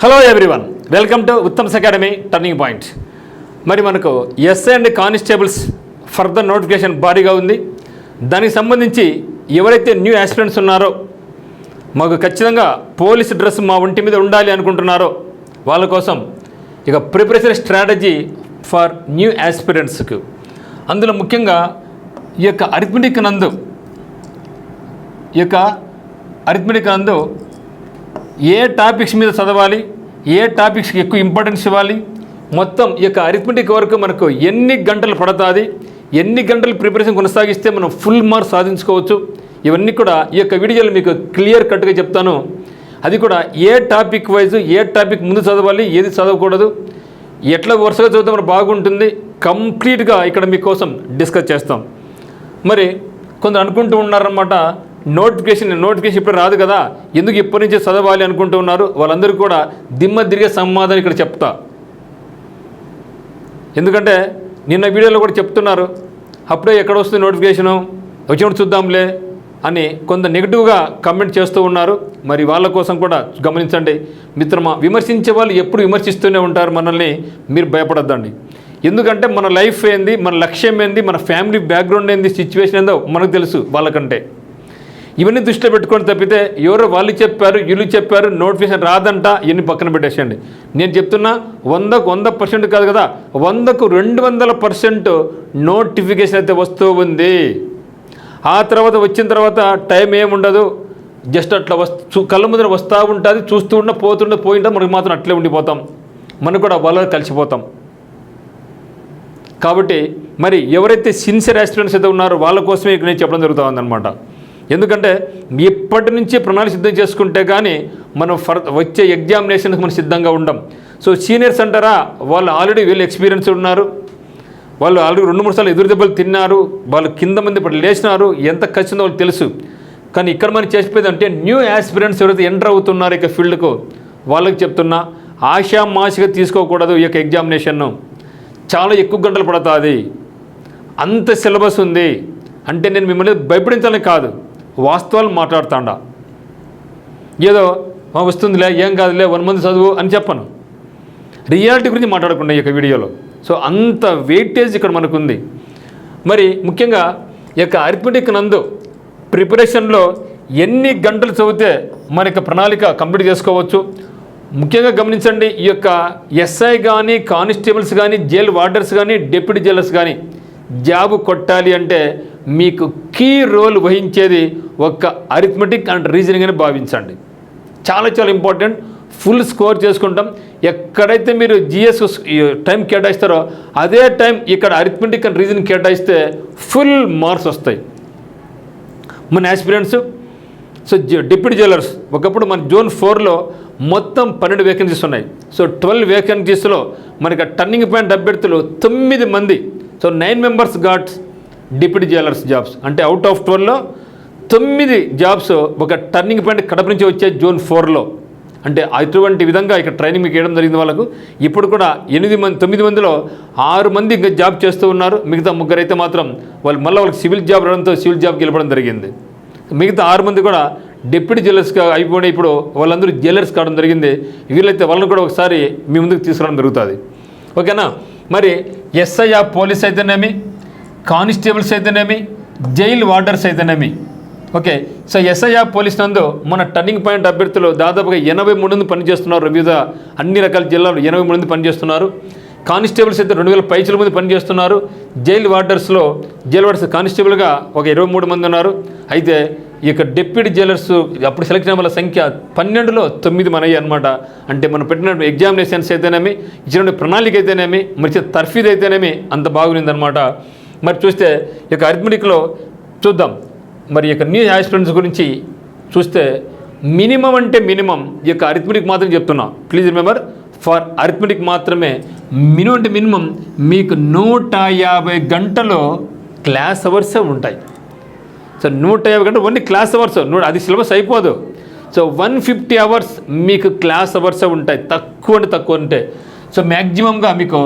Hello everyone, welcome to Uttam's academy turning point. మరి మనకు SI and constables further notification భారీగా ఉంది. దానికి సంబంధించి ఎవరైతే న్యూ ఆస్పిరెంట్స్ ఉన్నారో, మాకు ఖచ్చితంగా పోలీస్ డ్రెస్ మా ఒంటి మీద ఉండాలి అనుకుంటున్నారో వాళ్ళ కోసం ఇక ప్రిపరేషన్ స్ట్రాటజీ ఫర్ న్యూ ఆస్పిరెంట్స్కు, అందులో ముఖ్యంగా ఈ యొక్క అరిథమెటిక్ నందు ఏ టాపిక్స్ మీద చదవాలి, ఏ టాపిక్స్కి ఎక్కువ ఇంపార్టెన్స్ ఇవ్వాలి, మొత్తం ఈ యొక్క అరిథమెటిక్ వరకు మనకు ఎన్ని గంటలు పడుతుంది, ఎన్ని గంటలు ప్రిపరేషన్ కొనసాగిస్తే మనం ఫుల్ మార్క్స్ సాధించుకోవచ్చు, ఇవన్నీ కూడా ఈ యొక్క వీడియోలో మీకు క్లియర్ కట్గా చెప్తాను. అది కూడా ఏ టాపిక్ వైజ్, ఏ టాపిక్ ముందు చదవాలి, ఏది చదవకూడదు, ఎట్లా వరుసగా చదివితే మనకు బాగుంటుంది, కంప్లీట్గా ఇక్కడ మీకోసం డిస్కస్ చేస్తాం. మరి కొందరు అనుకుంటూ ఉన్నారన్నమాట, నోటిఫికేషన్ ఇప్పుడు రాదు కదా, ఎందుకు ఇప్పటి నుంచే చదవాలి అనుకుంటూ ఉన్నారు. వాళ్ళందరూ కూడా దిమ్మ తిరిగే సమాధానం ఇక్కడ చెప్తా. ఎందుకంటే నిన్న వీడియోలో కూడా చెప్తున్నారు, అప్పుడే ఎక్కడ వస్తుంది నోటిఫికేషను, వచ్చినప్పుడు చూద్దాంలే అని కొంత నెగిటివ్గా కమెంట్ చేస్తూ ఉన్నారు. మరి వాళ్ళ కోసం కూడా గమనించండి మిత్రమా. విమర్శించే వాళ్ళు ఎప్పుడు విమర్శిస్తూనే ఉంటారు మనల్ని, మీరు భయపడద్దండి. ఎందుకంటే మన లైఫ్ ఏంది, మన లక్ష్యం ఏంది, మన ఫ్యామిలీ బ్యాక్గ్రౌండ్ ఏంది, సిచ్యువేషన్ ఏందో మనకు తెలుసు వాళ్ళకంటే. ఇవన్నీ దృష్టిలో పెట్టుకొని తప్పితే ఎవరో వాళ్ళు చెప్పారు, వీళ్ళు చెప్పారు, నోటిఫికేషన్ రాదంట, ఇవన్నీ పక్కన పెట్టేసేయండి. నేను చెప్తున్నా 100% కాదు కదా, 100కు 200% నోటిఫికేషన్ అయితే వస్తూ ఉంది. ఆ తర్వాత వచ్చిన తర్వాత టైం ఏముండదు, జస్ట్ అట్లా కళ్ళ ముందర వస్తూ ఉంటుంది, చూస్తూ పోయింటే మనకి మాత్రం అట్లే ఉండిపోతాం, మనకు కూడా వాళ్ళ కలిసిపోతాం. కాబట్టి మరి ఎవరైతే సిన్సియర్ ఆస్పిరెంట్స్ అయితే ఉన్నారో వాళ్ళ కోసమే ఇక్కడ నేను చెప్పడం జరుగుతుందన్నమాట. ఎందుకంటే ఇప్పటి నుంచి ప్రణాళిక సిద్ధం చేసుకుంటే కానీ మనం వచ్చే ఎగ్జామినేషన్కి మనం సిద్ధంగా ఉండం. సో సీనియర్స్ అంటారా, వాళ్ళు ఆల్రెడీ వీళ్ళు ఎక్స్పీరియన్స్ ఉన్నారు, వాళ్ళు ఆల్రెడీ 2-3 సార్లు ఎదురు దెబ్బలు తిన్నారు, వాళ్ళు కింద మంది ఇప్పుడు లేచినారు, ఎంత ఖర్చుందో వాళ్ళకి తెలుసు. కానీ ఇక్కడ మనం చేసిపోయేది అంటే న్యూ ఆస్పిరెంట్స్ ఎవరైతే ఎంటర్ అవుతున్నారు ఇక ఫీల్డ్కు, వాళ్ళకి చెప్తున్నా ఆషామాషిగా తీసుకోకూడదు. ఈ యొక్క ఎగ్జామినేషన్ను చాలా ఎక్కువ గంటలు పడుతుంది, అంత సిలబస్ ఉంది అంటే నేను మిమ్మల్ని భయపడించాలని కాదు, వాస్తవాలు మాట్లాడుతాండా. ఏదో వస్తుందిలే, ఏం కాదులే, 1 మంత్ చదువు అని చెప్పను, రియాలిటీ గురించి మాట్లాడకుండా ఈ యొక్క వీడియోలో. సో అంత వెయిటేజ్ ఇక్కడ మనకుంది. మరి ముఖ్యంగా ఈ యొక్క అరిథమెటిక్ నందు ప్రిపరేషన్లో ఎన్ని గంటలు చదివితే మన యొక్క ప్రణాళిక కంప్లీట్ చేసుకోవచ్చు. ముఖ్యంగా గమనించండి, ఈ యొక్క ఎస్ఐ కానీ, కానిస్టేబుల్స్ కానీ, జైల్ వార్డర్స్ కానీ, డిప్యూటీ జైలర్స్ కానీ జాబు కొట్టాలి అంటే మీకు కీ రోల్ వహించేది ఒక అరిథమెటిక్ అండ్ రీజనింగ్ అని భావించండి. చాలా చాలా ఇంపార్టెంట్. ఫుల్ స్కోర్ చేసుకుంటాం. ఎక్కడైతే మీరు జిఎస్ టైం కేటాయిస్తారో అదే టైం ఇక్కడ అరిథమెటిక్ అండ్ రీజనింగ్ కేటాయిస్తే ఫుల్ మార్క్స్ వస్తాయి మన ఆస్పిరెంట్స్. సో డిప్యూటీ జైలర్స్ ఒకప్పుడు మన జోన్ 4లో మొత్తం 12 వేకెన్సీస్ ఉన్నాయి. సో 12 వేకెన్సీస్లో మనకి టర్నింగ్ పాయింట్ అభ్యర్థులు 9 మంది. So 9 members got deputy jailers jobs. అంటే అవుట్ ఆఫ్ 12లో 9 జాబ్స్ ఒక టర్నింగ్ పాయింట్ కడప నుంచి వచ్చే జోన్ 4లో. అంటే అటువంటి విధంగా ఇక్కడ ట్రైనింగ్ మీకు ఇవ్వడం జరిగింది వాళ్ళకు. ఇప్పుడు కూడా 9 మందిలో 6 మంది ఇంకా జాబ్ చేస్తూ ఉన్నారు. మిగతా 3 అయితే మాత్రం వాళ్ళకి సివిల్ జాబ్ రావడంతో సివిల్ జాబ్కి వెళ్ళడం జరిగింది. మిగతా 6 మంది కూడా డిప్యూటీ జైలర్స్గా అయిపోయి ఇప్పుడు వాళ్ళందరూ జైలర్స్ కావడం జరిగింది. వీళ్ళైతే వాళ్ళని కూడా ఒకసారి మీ ముందుకు తీసుకురావడం జరుగుతుంది. ఓకేనా. మరి ఎస్ఐ పోలీస్ అయితేనేమి, కానిస్టేబుల్స్ అయితేనేమి, జైల్ వార్డర్స్ అయితేనేమి. ఓకే. సో ఎస్ఐ పోలీస్ నందు మన టర్నింగ్ పాయింట్ అభ్యర్థులు దాదాపుగా 83 మంది పనిచేస్తున్నారు. వివిధ అన్ని రకాల జిల్లాలు 83 మంది పనిచేస్తున్నారు. కానిస్టేబుల్స్ అయితే 2000 పైచుల మంది పనిచేస్తున్నారు. జైల్ వార్డర్స్ కానిస్టేబుల్గా ఒక 23 మంది ఉన్నారు. అయితే ఇక డిప్యూటీ జైలర్స్ అప్పుడు సెలెక్ట్ అయిన వాళ్ళ సంఖ్య 12లో 9 మనయ్యాయి అనమాట. అంటే మనం పెట్టిన ఎగ్జామినేషన్స్ అయితేనేమి, ఇచ్చిన ప్రణాళిక అయితేనేమి, మరి తర్ఫీదు అయితేనేమి అంత బాగుందనమాట. మరి చూస్తే ఇక అరిథమెటిక్లో చూద్దాం. మరి ఇక న్యూ ఆస్పిరెంట్స్ గురించి చూస్తే మినిమం అంటే మినిమం ఈ యొక్క అరిథమెటిక్ మాత్రం చెప్తున్నా, ప్లీజ్ రిమెంబర్, ఫర్ అరిథమెటిక్ మాత్రమే మినిమం అంటే మినిమం మీకు 150 గంటలు క్లాస్ అవర్సే ఉంటాయి. సో 150 గంటలు ఓన్లీ క్లాస్ అవర్స్, అది సిలబస్ అయిపోదు. సో 150 అవర్స్ మీకు క్లాస్ అవర్సే ఉంటాయి, తక్కువ ఉంటే. సో మ్యాక్సిమంగా మీకు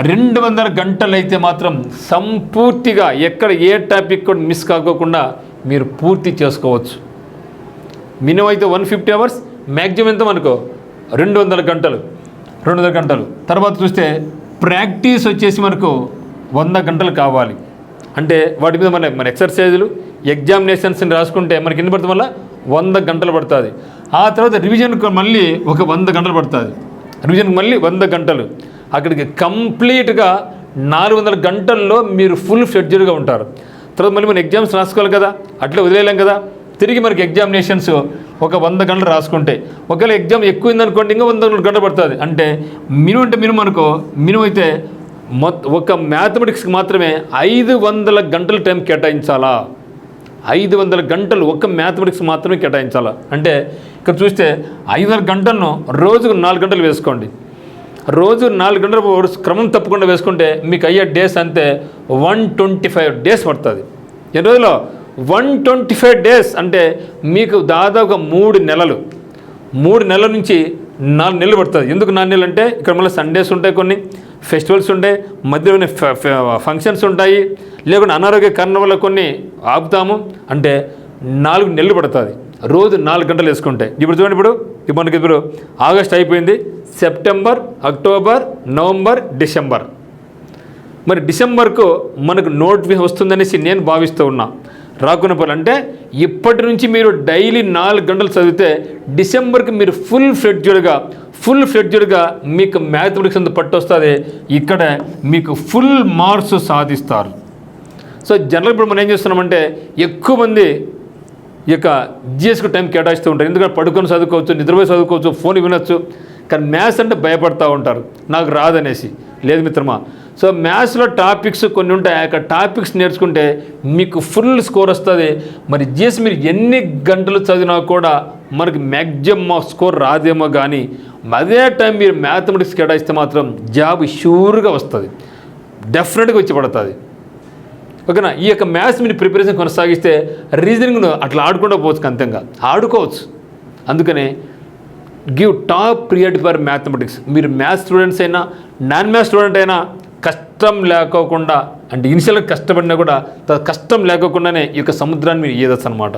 200 గంటలు అయితే మాత్రం సంపూర్తిగా ఎక్కడ ఏ టాపిక్ కూడా మిస్ కాకోకుండా మీరు పూర్తి చేసుకోవచ్చు. మినిమం అయితే 150 అవర్స్, మ్యాక్సిమం ఎంత మనకు 200 గంటలు 200 గంటలు. తర్వాత చూస్తే ప్రాక్టీస్ వచ్చేసి మనకు 100 గంటలు కావాలి. అంటే వాటి మీద మన ఎక్సర్సైజులు ఎగ్జామినేషన్స్ని రాసుకుంటే మనకి ఎన్ని పడుతుంది? మళ్ళీ 100 గంటలు పడుతుంది. ఆ తర్వాత రివిజన్కి మళ్ళీ ఒక 100 గంటలు పడుతుంది. రివిజన్కి మళ్ళీ 100 గంటలు. అక్కడికి కంప్లీట్గా 400 గంటల్లో మీరు ఫుల్ ఫ్లెడ్జ్డ్గా ఉంటారు. తర్వాత మళ్ళీ మనం ఎగ్జామ్స్ రాసుకోవాలి కదా, అట్లా వదిలేయలేం కదా. తిరిగి మనకి ఎగ్జామినేషన్స్ ఒక 100 గంటలు రాసుకుంటే, ఒకవేళ ఎగ్జామ్ ఎక్కువైందనుకోండి ఇంకా 100 గంటలు పడుతుంది. అంటే మినిమం అనుకో, మినిమం అయితే ఒక మ్యాథమెటిక్స్కి మాత్రమే 500 గంటల టైం కేటాయించాలా. 500 గంటలు ఒక మ్యాథమెటిక్స్ మాత్రమే కేటాయించాలా. అంటే ఇక్కడ చూస్తే 500 గంటలను రోజుకు 4 గంటలు వేసుకోండి. రోజు 4 గంటలు క్రమం తప్పకుండా వేసుకుంటే మీకు అయ్యే డేస్ అంతే 125 డేస్ పడుతుంది. ఎన్ని రోజులు? 125 డేస్. అంటే మీకు దాదాపు 3 నెలలు, 3 నెలల నుంచి 4 నెలలు పడుతుంది. ఎందుకు 4 నెలలు అంటే ఇక్కడ మళ్ళీ సండేస్ ఉంటాయి, కొన్ని ఫెస్టివల్స్ ఉంటాయి, మధ్యలోనే ఫంక్షన్స్ ఉంటాయి, లేకుంటే అనారోగ్య కారణం వల్ల కొన్ని ఆపుతాము. అంటే 4 నెలలు పడుతుంది రోజు 4 గంటలు వేసుకుంటే. ఇప్పుడు చూడండి, ఇప్పుడు మనకి ఆగస్ట్ అయిపోయింది, సెప్టెంబర్, అక్టోబర్, నవంబర్, డిసెంబర్. మరి డిసెంబర్కు మనకు నోటిఫికేషన్ వస్తుందనేసి నేను భావిస్తూ ఉన్నా. రాకున్న పనులు అంటే ఇప్పటి నుంచి మీరు డైలీ 4 గంటలు చదివితే డిసెంబర్కి మీరు ఫుల్ ఫ్లెడ్జ్డ్గా మీకు మ్యాథమెటిక్స్ అంత పట్టు వస్తుంది. ఇక్కడ మీకు ఫుల్ మార్క్స్ సాధిస్తారు. సో జనరల్ ఇప్పుడు మనం ఏం చేస్తున్నామంటే ఎక్కువ మంది ఈ యొక్క జిఎస్కి టైం కేటాయిస్తూ ఉంటారు. ఎందుకంటే పడుకొని చదువుకోవచ్చు, నిద్రపోయి చదువుకోవచ్చు, ఫోన్ వినొచ్చు. కానీ మ్యాథ్స్ అంటే భయపడతా ఉంటారు, నాకు రాదనేసి. లేదు మిత్రమా, సో మ్యాథ్స్లో టాపిక్స్ కొన్ని ఉంటాయి, ఆ యొక్క టాపిక్స్ నేర్చుకుంటే మీకు ఫుల్ స్కోర్ వస్తుంది. మరి జిఎస్ మీరు ఎన్ని గంటలు చదివినా కూడా మనకి మ్యాక్సిమం స్కోర్ రాదేమో, కానీ అదే టైం మీరు మ్యాథమెటిక్స్ కేటాయిస్తే మాత్రం జాబ్ షూర్గా వస్తుంది, డెఫినెట్గా వచ్చి పడుతుంది. ఓకేనా. ఈ యొక్క మ్యాథ్స్ మీరు ప్రిపరేషన్ కొనసాగిస్తే రీజనింగ్ను అట్లా ఆడుకుంటూ పోవచ్చు, అంతంగా ఆడుకోవచ్చు. అందుకనే give top priority for mathematics. మీరు మ్యాథ్స్ స్టూడెంట్స్ అయినా నాన్ మ్యాథ్స్ స్టూడెంట్ అయినా కష్టం లేకోకుండా, అంటే ఇనిషియల్గా కష్టపడినా కూడా కష్టం లేకోకుండానే ఈ యొక్క సముద్రాన్ని మీరు ఈదచ్చు అనమాట.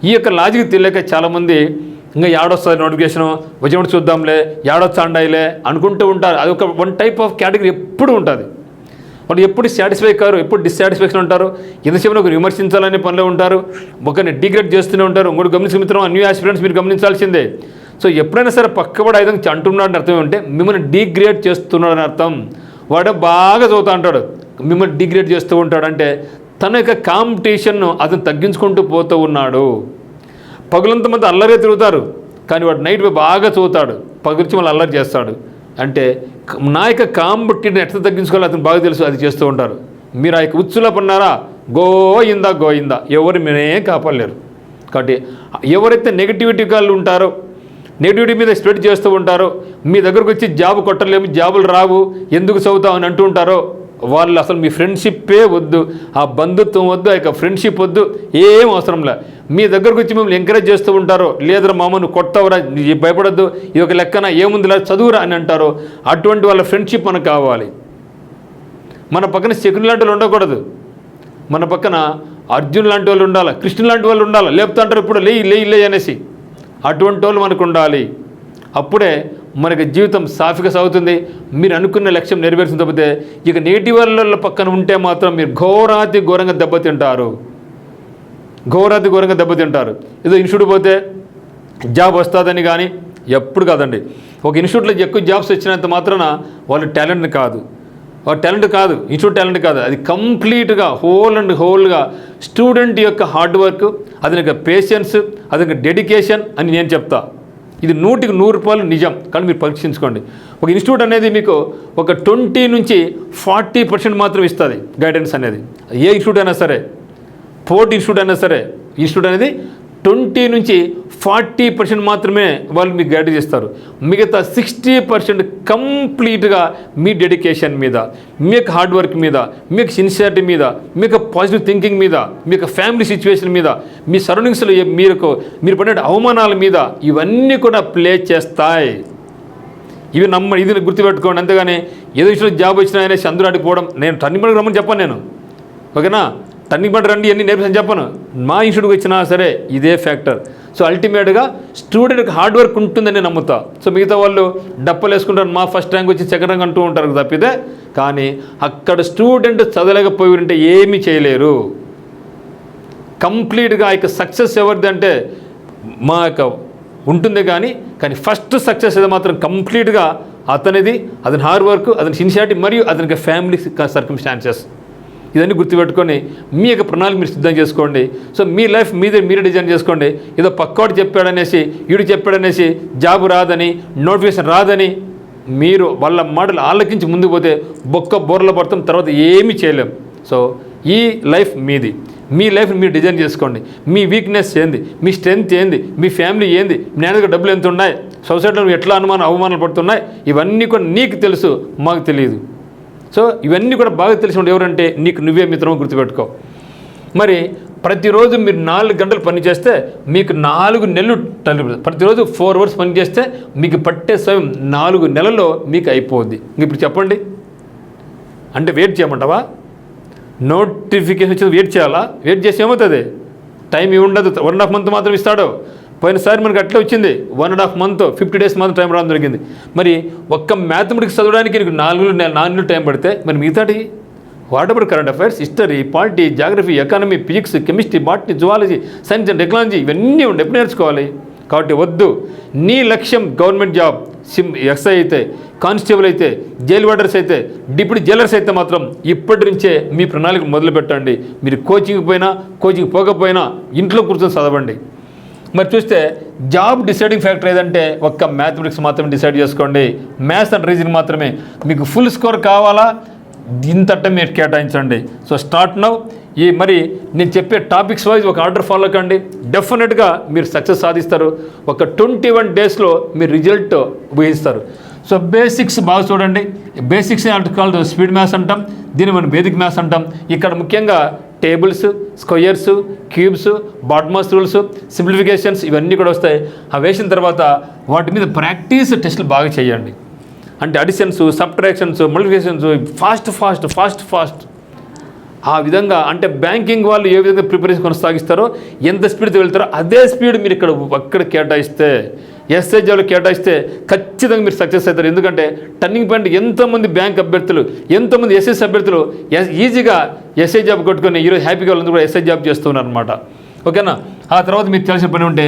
ఈ యొక్క లాజిక్ తెలియక చాలామంది ఇంకా ఏడొస్తుంది నోటిఫికేషను, వచ్చినప్పుడు చూద్దాంలే, ఏడొచ్చాండాయిలే అనుకుంటూ ఉంటారు. అది ఒక వన్ టైప్ ఆఫ్ కేటగిరీ ఎప్పుడు ఉంటుంది. వాళ్ళు ఎప్పుడు సాటిస్ఫై కారు, ఎప్పుడు డిస్సాటిస్ఫాక్షన్ ఉంటారు. ఎంతసేపు ఒక విమర్శించాలనే పనిలో ఉంటారు, ఒకరిని డిగ్రేడ్ చేస్తూనే ఉంటారు. ఇంకోటి గమనించిన మిత్రం, న్యూ ఆస్పిరెంట్స్ మీరు గమనించాల్సిందే. సో ఎప్పుడైనా సరే పక్కవాడు ఐదు అంటున్నాడని అర్థం ఏమంటే మిమ్మల్ని డిగ్రేడ్ చేస్తున్నాడని అర్థం. వాడు బాగా చదువుతూ ఉంటాడు, మిమ్మల్ని డిగ్రేడ్ చేస్తూ ఉంటాడు. అంటే తన యొక్క కాంపిటీషన్ను అతను తగ్గించుకుంటూ పోతూ ఉన్నాడు. పగులంత మంది అల్లరే తిరుగుతారు, కానీ వాడు నైట్ బాగా చదువుతాడు, పగులిచి మళ్ళీ అల్లరి చేస్తాడు. అంటే నా యొక్క కాంపిటీషన్ ఎట్లా తగ్గించుకోవాలో అతను బాగా తెలుసు, అది చేస్తూ ఉంటారు. మీరు ఆ యొక్క ఉచ్చులో పన్నారా, గోయిందా ఎవరు మీరే కాపాడలేరు. కాబట్టి ఎవరైతే నెగిటివిటీ వాళ్ళు ఉంటారో, నెగిటివిటీ మీద స్ప్రెడ్ చేస్తూ ఉంటారో, మీ దగ్గరకు వచ్చి జాబ్ కొట్టలేము, జాబులు రావు, ఎందుకు చదువుతావు అని అంటూ ఉంటారో, వాళ్ళు అసలు మీ ఫ్రెండ్షిప్పే వద్దు, ఆ బంధుత్వం వద్దు, ఆ యొక్క ఫ్రెండ్షిప్ వద్దు, ఏం అవసరంలే. మీ దగ్గరకు వచ్చి మిమ్మల్ని ఎంకరేజ్ చేస్తూ ఉంటారో, లేదురా మామ నువ్వు కొడతావురా, నీ భయపడద్దు, ఇది ఒక లెక్కన ఏముందిలా చదువురా అని అంటారో, అటువంటి వాళ్ళ ఫ్రెండ్షిప్ మనకు కావాలి. మన పక్కన శకుని లాంటి వాళ్ళు ఉండకూడదు, మన పక్కన అర్జున్ లాంటి వాళ్ళు ఉండాలి, కృష్ణుడు లాంటి వాళ్ళు ఉండాలి. లేపుతా అంటారు ఇప్పుడు లే అనేసి, అటువంటి వాళ్ళు మనకు ఉండాలి. అప్పుడే మనకి జీవితం సాఫీగా సాగుతుంది. మీరు అనుకున్న లక్ష్యం నెరవేర్చిన తప్పితే ఇక నెగిటివ్ వాళ్ళ పక్కన ఉంటే మాత్రం మీరు ఘోరంగా దెబ్బతింటారు. ఏదో ఇన్స్టిట్యూట్ పోతే జాబ్ వస్తుందని కానీ ఎప్పుడు కాదండి. ఒక ఇన్స్టిట్యూట్లో ఎక్కువ జాబ్స్ వచ్చినంత మాత్రాన వాళ్ళు టాలెంట్ కాదు, ఇన్స్టిట్యూట్ టాలెంట్ కాదు. అది కంప్లీట్గా హోల్గా స్టూడెంట్ యొక్క హార్డ్ వర్క్, అది యొక్క పేషెన్స్, అది యొక్క డెడికేషన్ అని నేను చెప్తా. ఇది 100కి 100 నిజం. కానీ మీరు పరీక్షించుకోండి. ఒక ఇన్స్టిట్యూట్ అనేది మీకు ఒక 20 నుంచి 40% మాత్రం ఇస్తుంది గైడెన్స్ అనేది. ఏ ఇన్స్టిట్యూట్ అయినా సరే, పోర్ట్ ఇన్స్టిట్యూట్ అయినా సరే, ఇన్స్టిట్యూట్ అనేది 20 నుంచి 40% మాత్రమే వాళ్ళు మీకు గైడ్ చేస్తారు. మిగతా 60% కంప్లీట్గా మీ డెడికేషన్ మీద, మీ యొక్క హార్డ్ వర్క్ మీద, మీ యొక్క సిన్సియారిటీ మీద, మీ యొక్క పాజిటివ్ థింకింగ్ మీద, మీ యొక్క ఫ్యామిలీ సిచ్యువేషన్ మీద, మీ సరౌండింగ్స్లో మీరు పడే అవమానాల మీద, ఇవన్నీ కూడా ప్లే చేస్తాయి. ఇది గుర్తుపెట్టుకోండి. అంతేగాని ఏదో ఇన్స్టిట్యూట్ జాబ్ వచ్చినా అనేసి అందరూ అడిగిపోవడం, నేను టర్నింగ్ పాయింట్ రమ్మని చెప్పాను, నేను ఓకేనా, టర్నింగ్ పాయింట్ రండి అన్నీ నేర్పించని చెప్పను. మా ఇన్స్టిట్యూట్కి వచ్చినా సరే ఇదే ఫ్యాక్టర్. సో అల్టిమేట్గా స్టూడెంట్కి హార్డ్ వర్క్ ఉంటుందని నమ్ముతా. సో మిగతా వాళ్ళు డప్పలు వేసుకుంటారు, మా ఫస్ట్ ర్యాంక్ వచ్చి సెకండ్ ర్యాంక్ అంటూ ఉంటారు తప్పితే, కానీ అక్కడ స్టూడెంట్ చదవలేకపోయి ఉంటే ఏమీ చేయలేరు. కంప్లీట్గా ఆ యొక్క సక్సెస్ ఎవరిది అంటే మా యొక్క ఉంటుంది, కానీ ఫస్ట్ సక్సెస్ అది మాత్రం కంప్లీట్గా అతనిది, అతని హార్డ్ వర్క్, అతని సిన్సియారిటీ మరియు అతనికి ఫ్యామిలీ సర్కమ్స్టాన్సెస్. ఇదన్నీ గుర్తుపెట్టుకొని మీ యొక్క ప్రణాళిక మీరు సిద్ధం చేసుకోండి. సో మీ లైఫ్ మీరే డిజైన్ చేసుకోండి. ఏదో పక్కోడు చెప్పాడనేసి, వీడు చెప్పాడనేసి జాబ్ రాదని, నోటిఫికేషన్ రాదని మీరు వాళ్ళ మాటలు ఆలకించి ముందుకు పోతే బోర్ల పడతాం, తర్వాత ఏమీ చేయలేం. సో ఈ లైఫ్ మీది, మీ లైఫ్ని మీరు డిజైన్ చేసుకోండి. మీ వీక్నెస్ ఏంది, మీ స్ట్రెంగ్త్ ఏంది, మీ ఫ్యామిలీ ఏంది, మీ నాన్న దగ్గర డబ్బులు ఎంత ఉన్నాయి, సొసైటీలో ఎట్లా అవమానాలు పడుతున్నాయి, ఇవన్నీ కూడా నీకు తెలుసు, మాకు తెలియదు. సో ఇవన్నీ కూడా బాగా తెలిసి ఎవరంటే నీకు నువ్వే మిత్రమో గుర్తుపెట్టుకో. మరి ప్రతిరోజు మీరు 4 గంటలు పని చేస్తే మీకు 4 నెలలు ప్రతిరోజు 4 అవర్స్ పని చేస్తే మీకు పట్టే సమయం 4 నెలల్లో మీకు అయిపోద్ది. ఇప్పుడు చెప్పండి, అంటే వెయిట్ చేయమంటావా? నోటిఫికేషన్ వచ్చేది వెయిట్ చేయాలా? వెయిట్ చేసి ఏమవుతుంది? టైం ఉండదు, 1.5 మంత్ మాత్రం ఇస్తాడు. పోయినసారి మనకి అట్లా వచ్చింది, 1.5 మంత్ 50 డేస్ మాత్రం టైం రావడం జరిగింది. మరి ఒక్క మ్యాథమెటిక్స్ చదవడానికి నీకు 4 నెలలు టైం పడితే మరి మిగతాటి what about current affairs, history, polity, geography, economy, physics, chemistry, botany, zoology, science and technology ఇవన్నీ ఉండి ఎప్పుడు నేర్చుకోవాలి? కాబట్టి వద్దు. నీ లక్ష్యం గవర్నమెంట్ జాబ్, ఎస్ఐ అయితే, కానిస్టేబుల్ అయితే, జైలు వార్డర్స్ అయితే, డిప్యూటీ జైలర్స్ అయితే మాత్రం ఇప్పటి నుంచే మీ ప్రణాళిక మొదలు పెట్టండి. మీరు కోచింగ్ పోకపోయినా ఇంట్లో కూర్చొని చదవండి. మరి చూస్తే జాబ్ డిసైడింగ్ ఫ్యాక్టర్ ఏదంటే ఒక్క మ్యాథమెటిక్స్ మాత్రమే డిసైడ్ చేసుకోండి. మ్యాథ్స్ అండ్ రీజనింగ్ మాత్రమే. మీకు ఫుల్ స్కోర్ కావాలా, ఇంతట మీరు కేటాయించండి. So start now. మరి నేను చెప్పే టాపిక్స్ వైజ్ ఒక ఆర్డర్ ఫాలో కండి, డెఫినెట్గా మీరు సక్సెస్ సాధిస్తారు. ఒక 21 డేస్లో మీరు రిజల్ట్ ఊహిస్తారు. సో బేసిక్స్ బాగా చూడండి. బేసిక్స్ కాల్డ్ స్పీడ్ మ్యాథ్స్ అంటాం, దీన్ని మనం వేదిక్ మ్యాథ్స్ అంటాం. ఇక్కడ ముఖ్యంగా tables, squares, cubes, BODMAS rules, simplifications ఇవన్నీ కూడా వస్తాయి. అవి వేసిన తర్వాత వాటి మీద ప్రాక్టీస్ టెస్టులు బాగా చేయండి. అంటే అడిషన్స్, సబ్ట్రాక్షన్స్, మల్టిప్లికేషన్స్ ఫాస్ట్ ఆ విధంగా. అంటే బ్యాంకింగ్ వాళ్ళు ఏ విధంగా ప్రిపరేషన్ కొనసాగిస్తారో, ఎంత స్పీడ్తో వెళ్తారో అదే స్పీడ్ మీరు అక్కడ కేటాయిస్తే, ఎస్ఐ జాబ్లో కేటాయిస్తే ఖచ్చితంగా మీరు సక్సెస్ అవుతారు. ఎందుకంటే టర్నింగ్ పాయింట్ ఎంతోమంది బ్యాంక్ అభ్యర్థులు, ఎంతోమంది ఎస్ఎస్ అభ్యర్థులు ఈజీగా ఎస్ఐ జాబ్ కొట్టుకొని ఈరోజు హ్యాపీగా వాళ్ళందరూ కూడా ఎస్ఐ జాబ్ చేస్తున్నారు అనమాట. ఓకేనా? ఆ తర్వాత మీరు తెలిసిన పని ఉంటే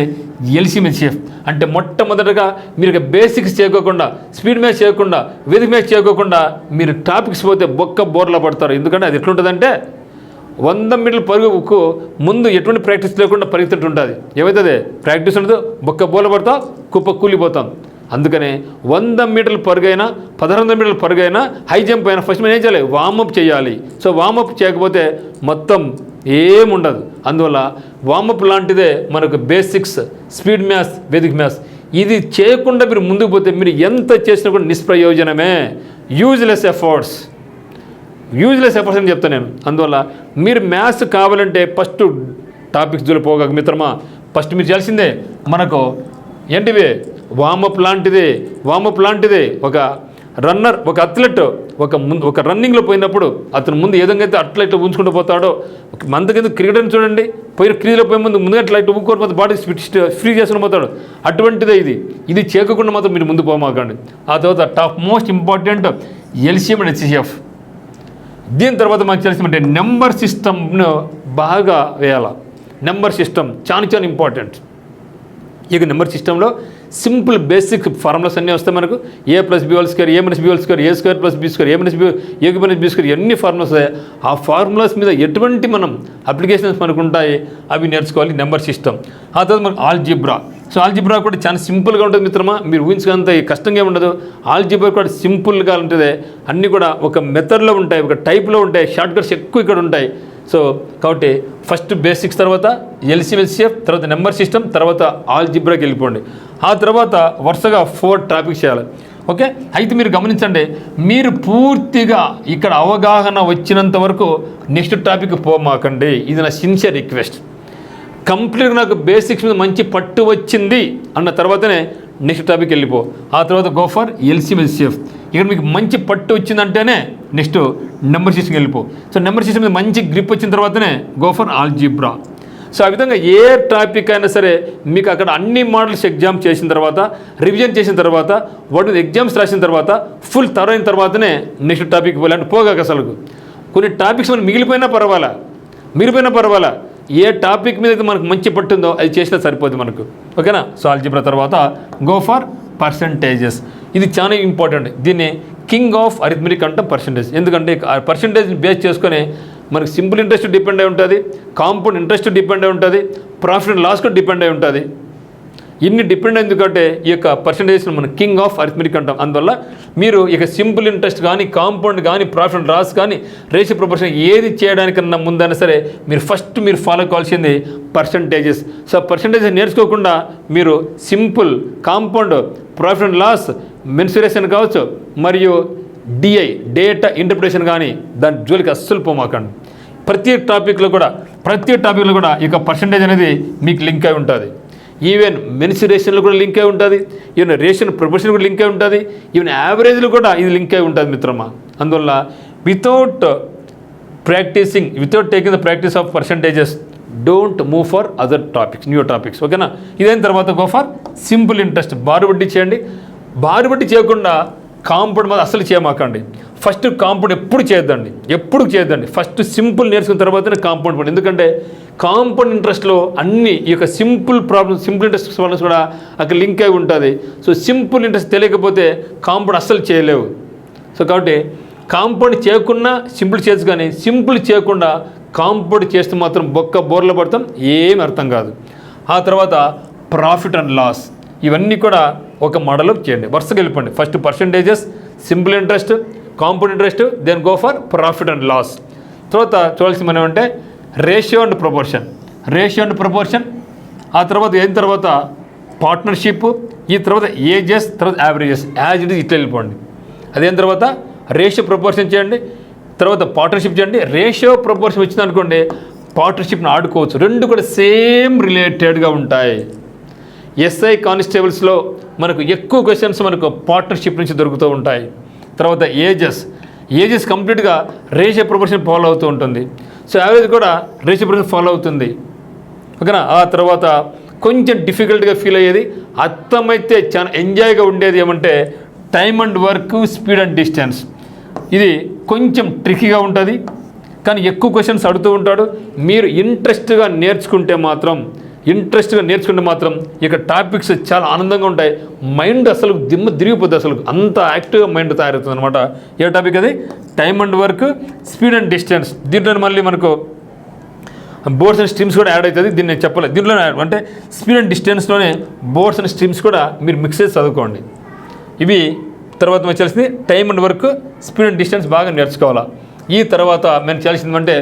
ఎల్సీఎంహెచ్ఎఫ్ అంటే మొట్టమొదటగా మీరు బేసిక్స్ చేయకోకుండా, స్పీడ్ మ్యాచ్ చేయకుండా, వేదిక మ్యాచ్ చేయకోకుండా మీరు టాపిక్స్ పోతే బోర్లా పడతారు. ఎందుకంటే అది ఎట్లుంటుందంటే 100 మీటర్ల పరుగుకు ముందు ఎటువంటి ప్రాక్టీస్ లేకుండా పరిగెత్తుంటుంది. ఏమవుతుంది? ప్రాక్టీస్ ఉండదు, బోర్ల పడతాం, కూలిపోతాం. అందుకనే 100 మీటర్ల పరుగైనా, 1500 మీటర్ల పరుగైనా, హై జంప్ అయినా ఫస్ట్ మనం ఏం చేయాలి? వార్మప్ చేయాలి. సో వార్మప్ చేయకపోతే మొత్తం ఏముండదు. అందువల్ల వార్మప్ లాంటిదే మనకు basics, speed maths, Vedic maths. ఇది చేయకుండా మీరు ముందుకు పోతే మీరు ఎంత చేసినా కూడా నిష్ప్రయోజనమే. యూజ్లెస్ ఎఫర్ట్స్ అని చెప్తాను నేను. అందువల్ల మీరు మ్యాథ్స్ కావాలంటే ఫస్ట్ టాపిక్స్ జోలి పోగా మిత్రమా, ఫస్ట్ మీరు చేయాల్సిందే మనకు ఏంటివి? వార్మప్ లాంటిది. ఒక రన్నర్, ఒక అథ్లెట్ ఒక రన్నింగ్లో పోయినప్పుడు అతను ముందు ఏ విధంగా అయితే అట్లా ఇట్లా ఉంచుకుంటూ పోతాడో, మంతకింద క్రికెట్ చూడండి, క్రీజ్లో పోయే ముందుగా అట్లా ఇట్లా ఊరుకోకపోతే బాడీ ఫ్రీ చేసుకుని పోతాడు. అటువంటిదే ఇది చేయకుండా మాత్రం మీరు ముందు పోమాకండి. ఆ తర్వాత top most important LCM and HCF. దీని తర్వాత మనకు తెలిసిందంటే నెంబర్ సిస్టమ్ను బాగా వేయాలి. నెంబర్ సిస్టమ్ చాలా ఇంపార్టెంట్. ఇక నెంబర్ సిస్టంలో సింపుల్ బేసిక్ ఫార్ములాస్ అన్నీ వస్తాయి మనకు. A+B², A-B², A+B², ఎన్ని ఫార్ములాస్ వస్తాయి. ఆ ఫార్ములాస్ మీద ఎటువంటి మనం అప్లికేషన్స్ మనకు ఉంటాయి అవి నేర్చుకోవాలి. Number system. ఆ తర్వాత మనకు ఆల్జిబ్రా. సో ఆల్జిబ్రా కూడా చాలా సింపుల్గా ఉంటుంది మిత్రమా, మీరు ఊహించుకున్నంత కష్టంగా ఉండదు. ఆల్జిబ్రా కూడా సింపుల్గా ఉంటుంది. అన్నీ కూడా ఒక మెథడ్లో ఉంటాయి, ఒక టైప్లో ఉంటాయి, షార్ట్ కట్స్ ఎక్కువ ఇక్కడ ఉంటాయి. సో కాబట్టి ఫస్ట్ బేసిక్స్, తర్వాత ఎల్సీఎం, తర్వాత నెంబర్ సిస్టమ్, తర్వాత ఆల్జిబ్రాకి వెళ్ళిపోండి. ఆ తర్వాత వరుసగా 4 టాపిక్స్ చేయాలి. ఓకే? అయితే మీరు గమనించండి, మీరు పూర్తిగా ఇక్కడ అవగాహన వచ్చినంత వరకు నెక్స్ట్ టాపిక్ పోమాకండి. ఇది నా సిన్సియర్ రిక్వెస్ట్. కంప్లీట్గా నాకు బేసిక్స్ మీద మంచి పట్టు వచ్చింది అన్న తర్వాతనే నెక్స్ట్ టాపిక్ వెళ్ళిపో. ఆ తర్వాత గో ఫర్ ఎల్సీఎం. ఇక్కడ మీకు మంచి పట్టు వచ్చిందంటేనే నెక్స్ట్ నెంబర్ సిస్టమ్కి వెళ్ళిపో. సో నెంబర్ సిస్టమ్ మీద మంచి గ్రిప్ వచ్చిన తర్వాతనే గో ఫర్ ఆల్జిబ్రా. సో ఆ విధంగా ఏ టాపిక్ అయినా సరే మీకు అక్కడ అన్ని మోడల్స్ ఎగ్జామ్ చేసిన తర్వాత, రివిజన్ చేసిన తర్వాత, వాటి ఎగ్జామ్స్ రాసిన తర్వాత, ఫుల్ తరో అయిన తర్వాతనే నెక్స్ట్ టాపిక్ పోలేంటే పోగాక అసలు కొన్ని టాపిక్స్ మనం మిగిలిపోయినా పర్వాలా ఏ టాపిక్ మీద అయితే మనకు మంచి పట్టుందో అది చేసినా సరిపోతుంది మనకు. ఓకేనా? సో ఆల్జీబ్రా తర్వాత గో ఫర్ పర్సంటేజెస్. ఇది చాలా ఇంపార్టెంట్. దీన్ని కింగ్ ఆఫ్ అరిథమెటిక్ అంటాం పర్సంటేజ్. ఎందుకంటే ఆ పర్సంటేజ్ని బేస్ చేసుకొని మనకు సింపుల్ ఇంట్రెస్ట్ డిపెండ్ అయి ఉంటుంది, కాంపౌండ్ ఇంట్రెస్ట్ డిపెండ్ అయి ఉంటుంది, ప్రాఫిట్ అండ్ లాస్ కూడా డిపెండ్ అయి ఉంటుంది. ఇన్ని డిపెండ్ ఎందుకంటే ఈ యొక్క పర్సంటేజ్ని మనం కింగ్ ఆఫ్ అరిథమెటిక్ అంటాం. అందువల్ల మీరు ఇక సింపుల్ ఇంట్రెస్ట్ కానీ, కాంపౌండ్ కానీ, ప్రాఫిట్ అండ్ లాస్ కానీ, రేషియో ప్రొపోర్షన్ ఏది చేయడానికన్నా ముందైనా సరే మీరు ఫాలో కావాల్సింది పర్సంటేజెస్. సో పర్సంటేజెస్ నేర్చుకోకుండా మీరు simple, compound, profit and loss, mensuration కావచ్చు, మరియు డిఐ డేటా ఇంటర్ప్రిటేషన్ కానీ దాని జోలికి అస్సలు పోమాకండి. ప్రతి టాపిక్లో కూడా ఇక పర్సంటేజ్ అనేది మీకు లింక్ అయి ఉంటుంది. ఈవెన్ మెన్సురేషన్లో కూడా లింక్ అయి ఉంటుంది, ఈవెన్ రేషన్ ప్రొపోర్షన్ కూడా లింక్ అయి ఉంటుంది, ఈవెన్ యావరేజ్లో కూడా ఇది లింక్ అయి ఉంటుంది మిత్రమా. అందువల్ల without taking the practice of percentages don't move for other topics, new topics. ఓకేనా? ఇదైన తర్వాత గో ఫర్ సింపుల్ ఇంట్రెస్ట్. బారు వడ్డీ చేయండి. బారు వడ్డీ చేయకుండా కాంపౌండ్ మీద అసలు చేయమాకండి. ఫస్ట్ కాంపౌండ్ ఎప్పుడు చేయొద్దండి. ఫస్ట్ సింపుల్ నేర్చుకున్న తర్వాతనే కాంపౌండ్ పడి. ఎందుకంటే కాంపౌండ్ ఇంట్రెస్ట్లో అన్ని ఈ యొక్క సింపుల్ ఇంట్రెస్ట్ ప్రాబ్లమ్స్ కూడా అక్కడ లింక్ అయి ఉంటుంది. సో సింపుల్ ఇంట్రెస్ట్ తెలియకపోతే కాంపౌండ్ అస్సలు చేయలేవు. సో కాబట్టి కాంపౌండ్ చేయకుండా సింపుల్ చేయొచ్చు, కానీ సింపుల్ చేయకుండా కాంపౌండ్ చేస్తే మాత్రం బోర్లో పడతాం, ఏం అర్థం కాదు. ఆ తర్వాత ప్రాఫిట్ అండ్ లాస్, ఇవన్నీ కూడా ఒక మోడల్లో చేయండి. వరుసగా వెళ్ళిపోండి. First percentages, simple interest, compound interest, then go for profit and loss. తర్వాత చూడాల్సి మనం అంటే రేషియో అండ్ ప్రపోర్షన్. ఆ తర్వాత అయిన తర్వాత పార్ట్నర్షిప్, ఈ తర్వాత ఏజెస్, తర్వాత యావరేజెస్. యాజ్ ఇట్ ఈజ్ ఇట్లా వెళ్ళిపోండి. అదేం తర్వాత రేషియో ప్రపోర్షన్ చేయండి, తర్వాత పార్ట్నర్షిప్ చేయండి. రేషియో ప్రపోర్షన్ వచ్చింది అనుకోండి, పార్ట్నర్షిప్ని ఆడుకోవచ్చు. రెండు కూడా సేమ్ రిలేటెడ్గా ఉంటాయి. ఎస్ఐ కానిస్టేబుల్స్లో మనకు ఎక్కువ క్వశ్చన్స్ మనకు పార్ట్నర్షిప్ నుంచి దొరుకుతూ ఉంటాయి. తర్వాత ఏజెస్ కంప్లీట్గా రేషియో ప్రపోర్షన్ ఫాలో అవుతూ ఉంటుంది. సో యావరేజ్ కూడా రేషియో ప్రపోర్షన్ ఫాలో అవుతుంది. ఓకేనా? ఆ తర్వాత కొంచెం డిఫికల్ట్గా ఫీల్ అయ్యేది, అర్థమైతే చాలా ఎంజాయ్గా ఉండేది ఏమంటే time and work, speed and distance. ఇది కొంచెం ట్రికీగా ఉంటుంది, కానీ ఎక్కువ క్వశ్చన్స్ అడుగుతూ ఉంటాడు. మీరు ఇంట్రెస్ట్గా నేర్చుకుంటే మాత్రం ఇక టాపిక్స్ చాలా ఆనందంగా ఉంటాయి. మైండ్ అసలు తిరిగిపోద్ది, అసలు అంత యాక్టివ్గా మైండ్ తయారవుతుంది అనమాట. ఏ టాపిక్ అది? Time and work, speed and distance. దీంట్లో మళ్ళీ మనకు బోర్డ్స్ అండ్ స్ట్రీమ్స్ కూడా యాడ్ అవుతుంది. దీన్ని నేను చెప్పలేదు. దీంట్లో అంటే స్పీడ్ అండ్ డిస్టెన్స్లోనే బోర్డ్స్ అండ్ స్ట్రీమ్స్ కూడా మీరు మిక్స్ చేసి చదువుకోండి. ఇవి తర్వాత మనకు తెలిసింది time and work, speed and distance బాగా నేర్చుకోవాలా. ఈ తర్వాత మనం చేయాల్సిందంటే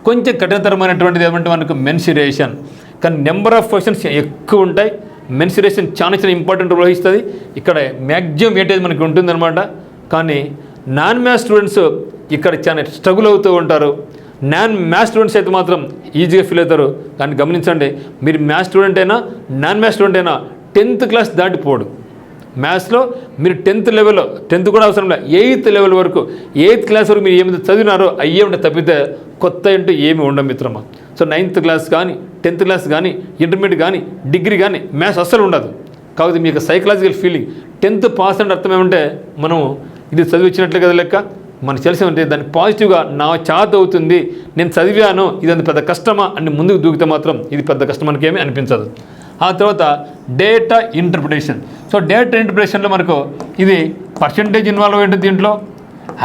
కొంచెం కఠినతరమైనటువంటిది ఏమంటే మనకు మెన్సురేషన్. కానీ నెంబర్ ఆఫ్ క్వశ్చన్స్ ఎక్కువ ఉంటాయి. మెన్సురేషన్ చాలా ఇంపార్టెంట్ రోల్ వహిస్తుంది. ఇక్కడ మ్యాక్సిమం వెయిటేజ్ మనకి ఉంటుందన్నమాట. కానీ నాన్ మ్యాథ్స్ స్టూడెంట్స్ ఇక్కడ చాలా స్ట్రగుల్ అవుతూ ఉంటారు. నాన్ మ్యాథ్స్ స్టూడెంట్స్ అయితే మాత్రం ఈజీగా ఫీల్ అవుతారు. కానీ గమనించండి, మీరు మ్యాథ్స్ స్టూడెంట్ అయినా, నాన్ మ్యాథ్స్ స్టూడెంట్ అయినా 10th క్లాస్ దాటిపోడు. మ్యాథ్స్లో మీరు 10th లెవెల్లో, 10th కూడా అవసరం లేదు, 8th లెవెల్ వరకు, 8th క్లాస్ వరకు మీరు ఏమైతే చదివినారో అయ్యే ఉంటే తప్పితే కొత్త అంటూ ఏమి ఉండవు మిత్రమా. సో 9th క్లాస్ కానీ, 10th క్లాస్ కానీ, ఇంటర్మీడియట్ కానీ, డిగ్రీ కానీ మ్యాథ్స్ అస్సలు ఉండదు. కాబట్టి మీకు సైకలాజికల్ ఫీలింగ్ 10th పాస్ అంటే అర్థం ఏమంటే మనం ఇది చదివించినట్లే కదా లెక్క. మనకు తెలిసి దాన్ని పాజిటివ్గా నా చేత అవుతుంది, నేను చదివాను, ఇది అంత పెద్ద కష్టమా అని ముందుకు దూకితే మాత్రం ఇది పెద్ద కష్టం మనకేమీ అనిపించదు. ఆ తర్వాత డేటా ఇంటర్ప్రిటేషన్. సో డేటా ఇంటర్ప్రిటేషన్లో మనకు ఇది పర్సంటేజ్ ఇన్వాల్వ్ అయి ఉంటుంది, దీంట్లో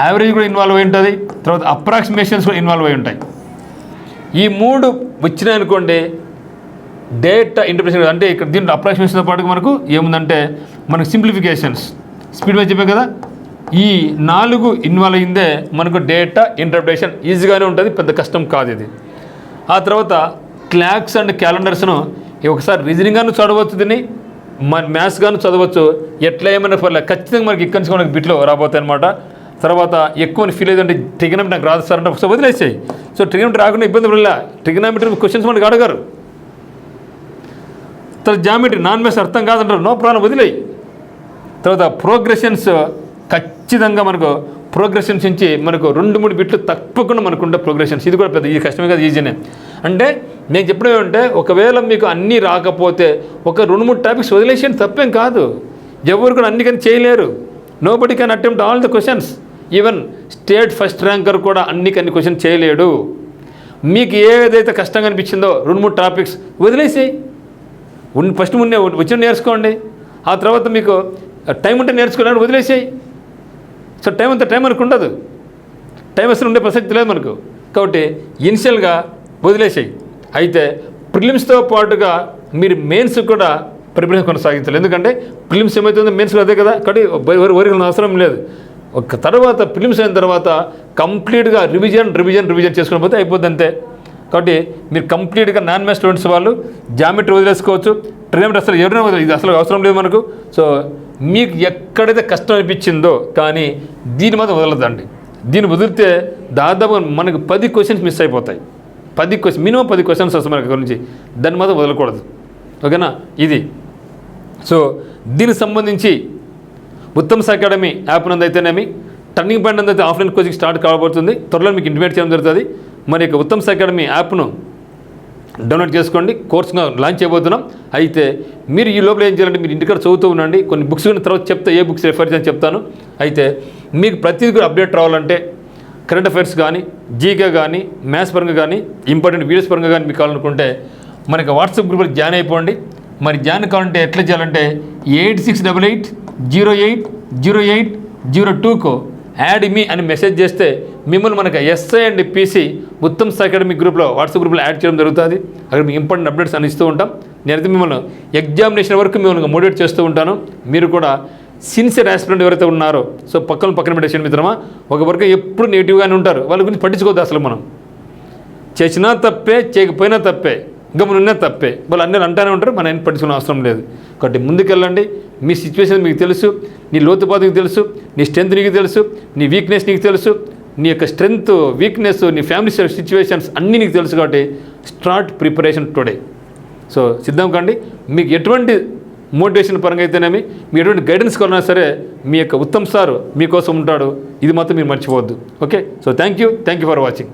యావరేజ్ కూడా ఇన్వాల్వ్ అయి ఉంటుంది, తర్వాత అప్రాక్సిమేషన్స్ కూడా ఇన్వాల్వ్ అయి ఉంటాయి. ఈ 3 వచ్చినాయి అనుకోండి డేటా ఇంటర్ప్రిటేషన్. అంటే ఇక్కడ దీంట్లో అప్రాక్సిమేషన్తో పాటు మనకు ఏముందంటే మనకు సింప్లిఫికేషన్స్, స్పీడ్ వైజ్ చెప్పే కదా, ఈ 4 ఇన్వాల్వ్ అయిందే మనకు డేటా ఇంటర్ప్రిటేషన్. ఈజీగానే ఉంటుంది, పెద్ద కష్టం కాదు ఇది. ఆ తర్వాత క్లాక్స్ అండ్ క్యాలెండర్స్ను ఒకసారి రీజనింగ్ గాను చదవచ్చు, దీన్ని మ్యాథ్స్ గాను చదవచ్చు. ఎట్లా ఏమైనా పర్లేదు, ఖచ్చితంగా మనకి ఇక్కడి నుంచి మనకి బిట్లో రాబోతాయి అనమాట. తర్వాత ఎక్కువ ఫీల్ అయ్యేదంటే ట్రిగనోమెట్రీ నాకు రాదు సార్ అంటే ఒకసారి వదిలేసాయి. సో ట్రిగనోమెట్రీ రాకుండా ఇబ్బంది పడలే, ట్రిగనోమెట్రీ క్వశ్చన్స్ మనకి అడగారు. తర్వాత జామెట్రీ నాన్ మ్యాథ్స్ అర్థం కాదంటారు, నో ప్రాబ్లం వదిలేయి. తర్వాత ప్రోగ్రెషన్స్ ఖచ్చితంగా మనకు ప్రోగ్రెషన్స్ నుంచి మనకు 2-3 బిట్లు తప్పకుండా మనకు ఉండే ప్రోగ్రెషన్స్. ఇది కూడా పెద్ద ఈ కష్టమే కాదు, ఈజీనే. అంటే నేను చెప్పడం ఏమంటే ఒకవేళ మీకు అన్నీ రాకపోతే ఒక 2-3 టాపిక్స్ వదిలేసేయండి, తప్పేం కాదు. ఎవరు కూడా అన్ని కానీ చేయలేరు. Nobody can attempt all the questions. Even state first ranker కూడా అన్ని క్వశ్చన్ చేయలేడు. మీకు ఏదైతే కష్టంగా అనిపించిందో 2-3 టాపిక్స్ వదిలేసేయి. ఫస్ట్ ముందే వచ్చిన నేర్చుకోండి. ఆ తర్వాత మీకు టైం ఉంటే నేర్చుకోవాలని వదిలేసేయి. సో టైం అంతా టైం మనకు ఉండదు, టైం అసలు ఉండే ప్రసక్తి లేదు మనకు. కాబట్టి ఇనిషియల్గా వదిలేసేయి. అయితే ప్రిలిమ్స్తో పాటుగా మీరు మెయిన్స్ కూడా ప్రిపరేషన్ కొనసాగించాలి. ఎందుకంటే ప్రిలిమ్స్ ఏమవుతుందో మెయిన్స్ అదే కదా, కాబట్టి వరికల అవసరం లేదు. ఒక తర్వాత ప్రిలిమ్స్ అయిన తర్వాత కంప్లీట్గా రివిజన్ చేసుకుని పోతే అయిపోద్ది అంతే. కాబట్టి మీరు కంప్లీట్గా నాన్ మ్యాథ్స్ స్టూడెంట్స్ వాళ్ళు జామెట్రీ వదిలేసుకోవచ్చు, ట్రిగ్నోమెట్రీ అసలు ఎవరైనా వదిలేదు, ఇది అసలు అవసరం లేదు మనకు. సో మీకు ఎక్కడైతే కష్టం అనిపించిందో కానీ దీని మాత్రం వదలదండి. దీన్ని వదిలితే దాదాపు మనకు 10 క్వశ్చన్స్ మిస్ అయిపోతాయి. మినిమం 10 క్వశ్చన్స్ వస్తాయి మనకి గురించి, దాన్ని మాత్రం వదలకూడదు. ఓకేనా? ఇది. సో దీనికి సంబంధించి ఉత్తమ్స్ అకాడమీ యాప్ నందు అయితేనేమి, టర్నింగ్ పాయింట్ నందు అయితే ఆఫ్లైన్ కోచింగ్ స్టార్ట్ కాబోతుంది. త్వరలో మీకు ఇంటిమేట్ చేయడం జరుగుతుంది. మరి ఇక ఉత్తమ్స్ అకాడమీ యాప్ను డౌన్లోడ్ చేసుకోండి, కోర్సుగా లాంచ్ చేయబోతున్నాం. అయితే మీరు ఈ లోపల ఏం చేయాలంటే మీరు ఇంటికాడ చదువుతూ ఉండండి. కొన్ని బుక్స్ తర్వాత చెప్తా, ఏ బుక్స్ రెఫర్ చేయని చెప్తాను. అయితే మీకు ప్రతిదీ కూడా అప్డేట్ రావాలంటే కరెంట్ అఫైర్స్ కానీ, జీకే కానీ, మ్యాథ్స్ పరంగా కానీ, ఇంపార్టెంట్ వీడియోస్ పరంగా కానీ మీకు కావాలనుకుంటే మనకి వాట్సాప్ గ్రూప్లో జాయిన్ అయిపోండి. మరి జాయిన్ కావాలంటే ఎట్లా చేయాలంటే 8688080802కు యాడ్ మీ అని మెసేజ్ చేస్తే మిమ్మల్ని మనకు SI and PC Uttam's academy గ్రూప్లో వాట్సాప్ గ్రూప్లో యాడ్ చేయడం జరుగుతుంది. అక్కడ మీకు ఇంపార్టెంట్ అప్డేట్స్ అని ఇస్తూ ఉంటాం. నేనైతే మిమ్మల్ని ఎగ్జామినేషన్ వరకు మిమ్మల్ని మోటివేట్ చేస్తూ ఉంటాను. మీరు కూడా సిన్సియర్ ఆస్పిరెంట్ ఎవరైతే ఉన్నారో, సో పక్కన పెట్టేసిన మిత్రమా, ఒక వరకు ఎప్పుడు నెగిటివ్గానే ఉంటారు, వాళ్ళ గురించి పట్టించుకోవద్దు. అసలు మనం చేసినా తప్పే, చేయకపోయినా తప్పే, గమనున్నా తప్పే, వాళ్ళు అన్నీ అంటానే ఉంటారు, మనం ఏం పట్టించుకునే అవసరం లేదు. కాబట్టి ముందుకెళ్ళండి. మీ సిచ్యువేషన్ మీకు తెలుసు, నీ లోతుపాటు నీకు తెలుసు, నీ స్ట్రెంత్ నీకు తెలుసు, నీ వీక్నెస్ నీకు తెలుసు, నీ యొక్క స్ట్రెంత్, వీక్నెస్, నీ ఫ్యామిలీ సిచ్యువేషన్స్ అన్నీ నీకు తెలుసు. కాబట్టి స్టార్ట్ ప్రిపరేషన్ టుడే. సో సిద్ధం కండి. మీకు ఎటువంటి మోటివేషన్ పరంగా అయితేనేమి, మీ ఎటువంటి గైడెన్స్ కొన్నా సరే మీ యొక్క ఉత్తమ్ సార్ మీకోసం ఉంటాడు. ఇది మాత్రం మీరు మర్చిపోవద్దు. Okay? So thank you for watching.